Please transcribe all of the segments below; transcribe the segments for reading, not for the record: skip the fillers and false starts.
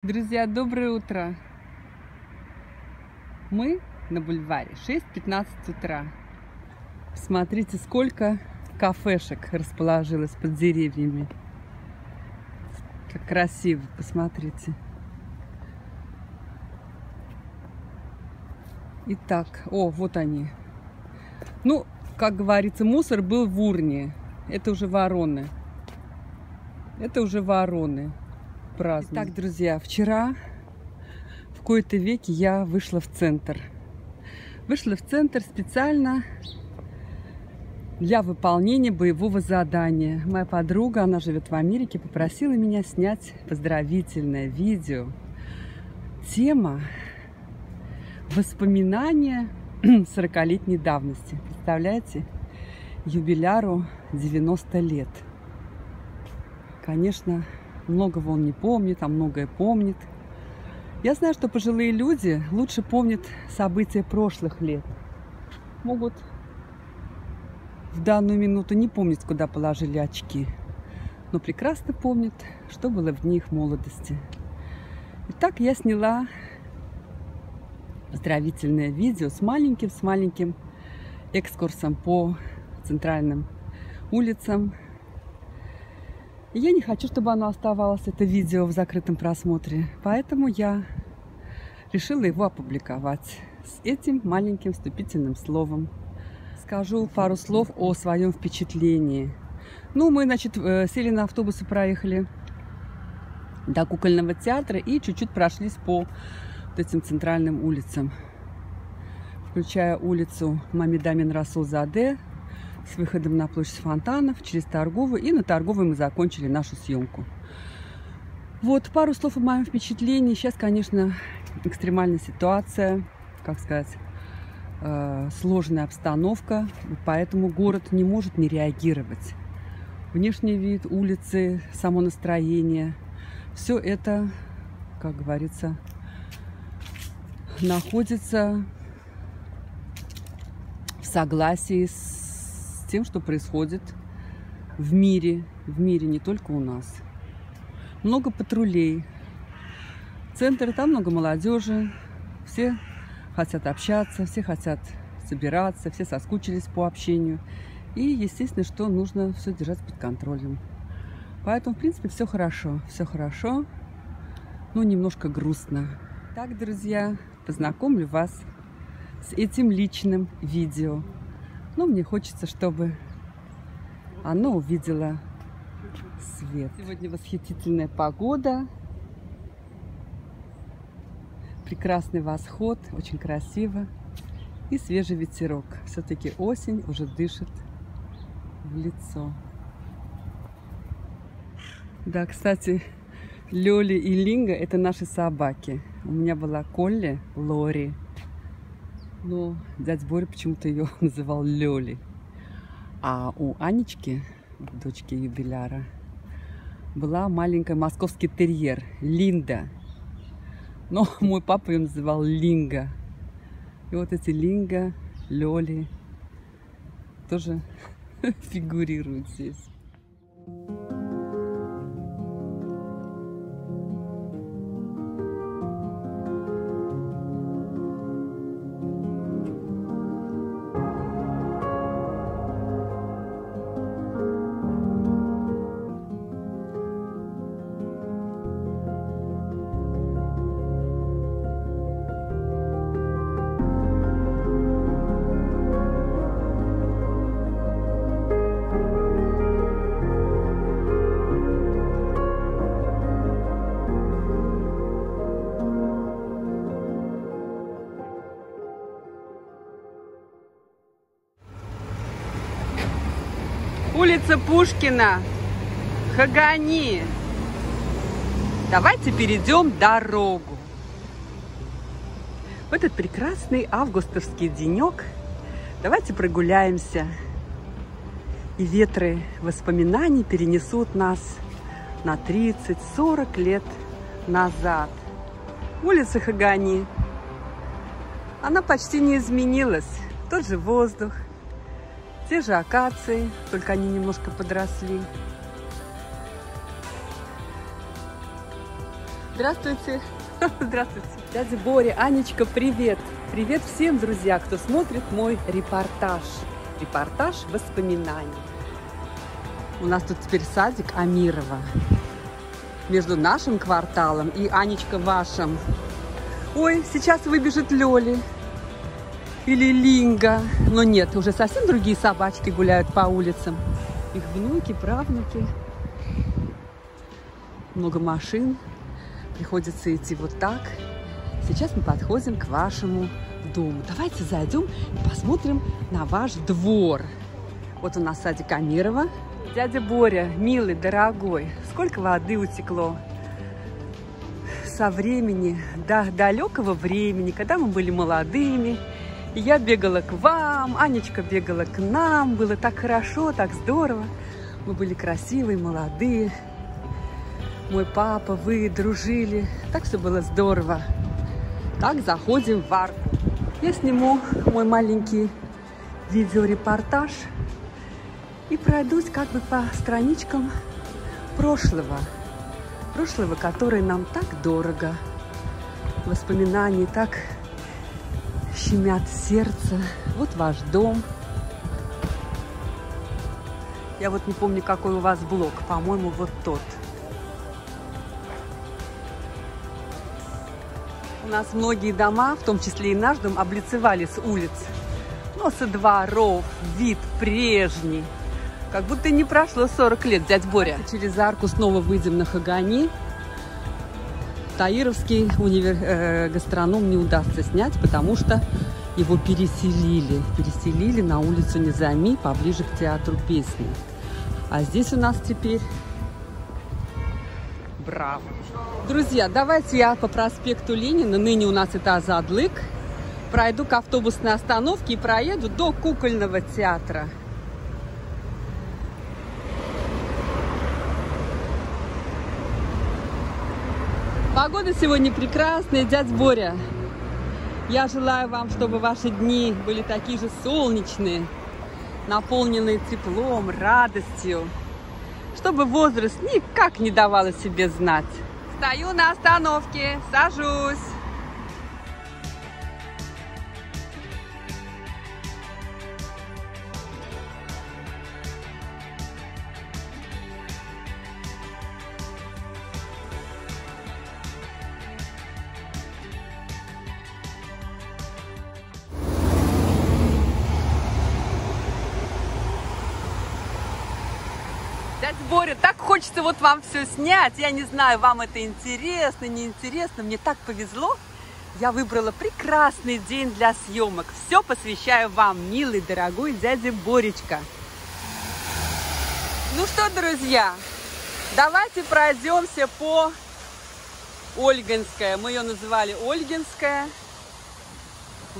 Друзья, доброе утро! Мы на бульваре, 6:15 утра. Смотрите, сколько кафешек расположилось под деревьями. Как красиво, посмотрите. Итак, вот они. Ну, как говорится, мусор был в урне. Это уже вороны. Это уже вороны. Итак, друзья, вчера в кои-то веки я вышла в центр. Вышла в центр специально для выполнения боевого задания. Моя подруга, она живет в Америке, попросила меня снять поздравительное видео. Тема воспоминания 40-летней давности. Представляете? Юбиляру 90 лет. Конечно, многого он не помнит, а многое помнит. Я знаю, что пожилые люди лучше помнят события прошлых лет. Могут в данную минуту не помнить, куда положили очки, но прекрасно помнят, что было в дни их молодости. Итак, я сняла поздравительное видео с маленьким экскурсом по центральным улицам. И я не хочу, чтобы оно оставалось, это видео, в закрытом просмотре. Поэтому я решила его опубликовать с этим маленьким вступительным словом. Скажу пару слов о своем впечатлении. Ну, мы, значит, сели на автобус и проехали до Кукольного театра и чуть-чуть прошлись по вот этим центральным улицам, включая улицу Мамеда Амин Расул-Заде, с выходом на площадь Фонтанов, через Торговую. И на Торговой мы закончили нашу съемку. Вот, пару слов о моем впечатлении. Сейчас, конечно, экстремальная ситуация, как сказать, сложная обстановка, поэтому город не может не реагировать. Внешний вид, улицы, само настроение, все это, как говорится, находится в согласии с тем, что происходит в мире, не только у нас. Много патрулей. Центр, там много молодежи. Все хотят общаться, все хотят собираться, все соскучились по общению. И, естественно, что нужно все держать под контролем. Поэтому, в принципе, все хорошо, но немножко грустно. Так, друзья, познакомлю вас с этим личным видео. Но мне хочется, чтобы оно увидело свет. Сегодня восхитительная погода. Прекрасный восход, очень красиво. И свежий ветерок. Все-таки осень уже дышит в лицо. Да, кстати, Лёли и Линга – это наши собаки. У меня была Колли, Лори. Но дядя Боря почему-то ее называл Лёли. А у Анечки, дочки юбиляра, была маленькая московский терьер Линда. Но мой папа ее называл Линга. И вот эти Линга, Лёли тоже фигурируют здесь. Улица Пушкина, Хагани. Давайте перейдем дорогу. В этот прекрасный августовский денек давайте прогуляемся. И ветры воспоминаний перенесут нас на 30-40 лет назад. Улица Хагани. Она почти не изменилась. Тот же воздух. Те же акации, только они немножко подросли. Здравствуйте. Здравствуйте. Дядя Боря, Анечка, привет. Привет всем, друзья, кто смотрит мой репортаж. Репортаж воспоминаний. У нас тут теперь садик Амирова. Между нашим кварталом и, Анечка, вашим. Ой, сейчас выбежит Лёли. Или Линга. Но нет, уже совсем другие собачки гуляют по улицам. Их внуки, правнуки. Много машин. Приходится идти вот так. Сейчас мы подходим к вашему дому. Давайте зайдем и посмотрим на ваш двор. Вот у нас садик Амирова. Дядя Боря, милый, дорогой, сколько воды утекло со времени, до далекого времени, когда мы были молодыми. И я бегала к вам, Анечка бегала к нам. Было так хорошо, так здорово. Мы были красивые, молодые. Мой папа, вы дружили. Так все было здорово. Так, заходим в арку. Я сниму мой маленький видеорепортаж и пройдусь как бы по страничкам прошлого. Прошлого, которое нам так дорого. Воспоминания так щемят сердце. Вот ваш дом. Я вот не помню, какой у вас блок. По-моему, вот тот. У нас многие дома, в том числе и наш дом, облицевали с улиц. Но со дворов вид прежний. Как будто не прошло 40 лет, дядь Боря. Через арку снова выйдем на Хагани. Таировский гастроном не удастся снять, потому что его переселили. Переселили на улицу Низами, поближе к театру песни. А здесь у нас теперь Браво. Друзья, давайте я по проспекту Ленина, ныне у нас это Азадлык, пройду к автобусной остановке и проеду до кукольного театра. Погода сегодня прекрасная, дядь Боря. Я желаю вам, чтобы ваши дни были такие же солнечные, наполненные теплом, радостью, чтобы возраст никак не давал о себе знать. Стою на остановке, сажусь. Дядя Боря, так хочется вот вам все снять. Я не знаю, вам это интересно, неинтересно. Мне так повезло. Я выбрала прекрасный день для съемок. Все посвящаю вам, милый, дорогой дядя Боречка. Ну что, друзья, давайте пройдемся по Ольгинская. Мы ее называли Ольгинская.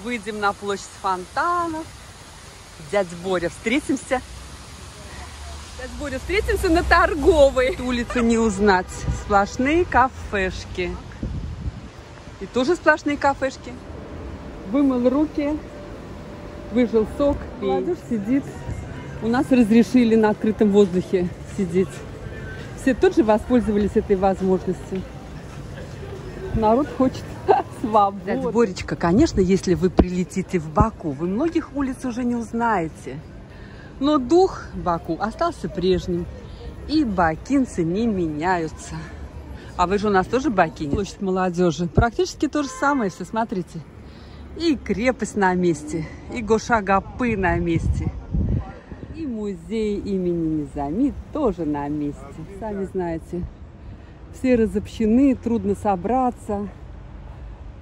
Выйдем на площадь фонтанов. Дядя Боря, встретимся. Дядя Боря, встретимся на Торговой. Улицу не узнать. Сплошные кафешки. И тоже сплошные кафешки. Вымыл руки, выжил сок. Молодежь сидит. У нас разрешили на открытом воздухе сидеть. Все тоже воспользовались этой возможностью. Народ хочет свободы. Дядя Боречка, конечно, если вы прилетите в Баку, вы многих улиц уже не узнаете. Но дух Баку остался прежним. И бакинцы не меняются. А вы же у нас тоже бакинец. Площадь молодежи. Практически то же самое все, смотрите. И крепость на месте, и Гошагапы на месте. И музей имени Низами тоже на месте. Сами знаете, все разобщены, трудно собраться.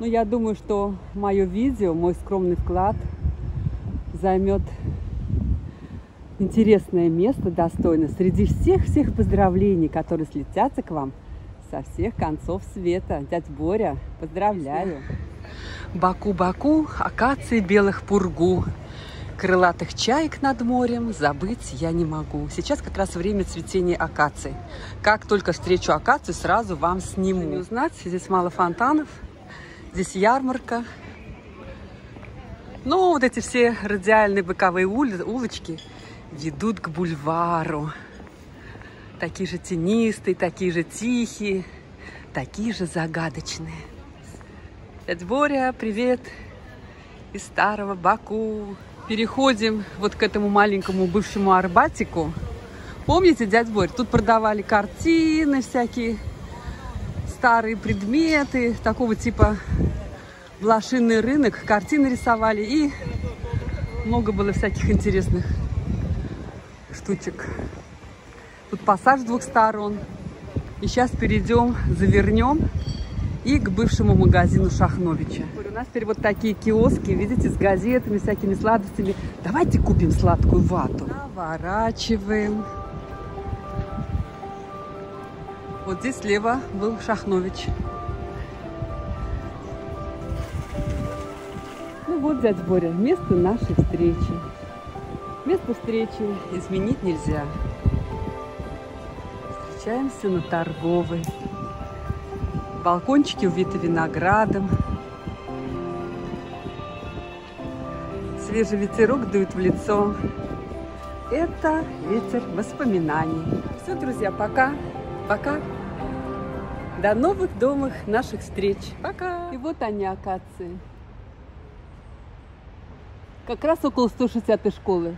Но я думаю, что мое видео, мой скромный вклад займет интересное место, достойно среди всех поздравлений, которые слетятся к вам со всех концов света. Дядь Боря, поздравляю. Баку, Баку, акации белых пургу, крылатых чаек над морем забыть я не могу. Сейчас как раз время цветения акаций. Как только встречу акацию, сразу вам сниму. Не узнать, здесь мало фонтанов, здесь ярмарка. Но вот эти все радиальные боковые улочки ведут к бульвару. Такие же тенистые, такие же тихие, такие же загадочные. Дядя Боря, привет из старого Баку. Переходим вот к этому маленькому бывшему Арбатику. Помните, дядя Боря, тут продавали картины всякие, старые предметы, такого типа блошиный рынок, картины рисовали и много было всяких интересных штучек. Тут пассаж с двух сторон. И сейчас перейдем, завернем и к бывшему магазину Шахновича. У нас теперь вот такие киоски, видите, с газетами, всякими сладостями. Давайте купим сладкую вату. Наворачиваем. Вот здесь слева был Шахнович. Ну вот, дядя Боря, место нашей встречи. Место встречи изменить нельзя. Встречаемся на Торговой. Балкончики увиты виноградом. Свежий ветерок дует в лицо. Это ветер воспоминаний. Все, друзья, пока. Пока. До новых наших встреч. Пока. И вот они, акации. Как раз около 160-й школы.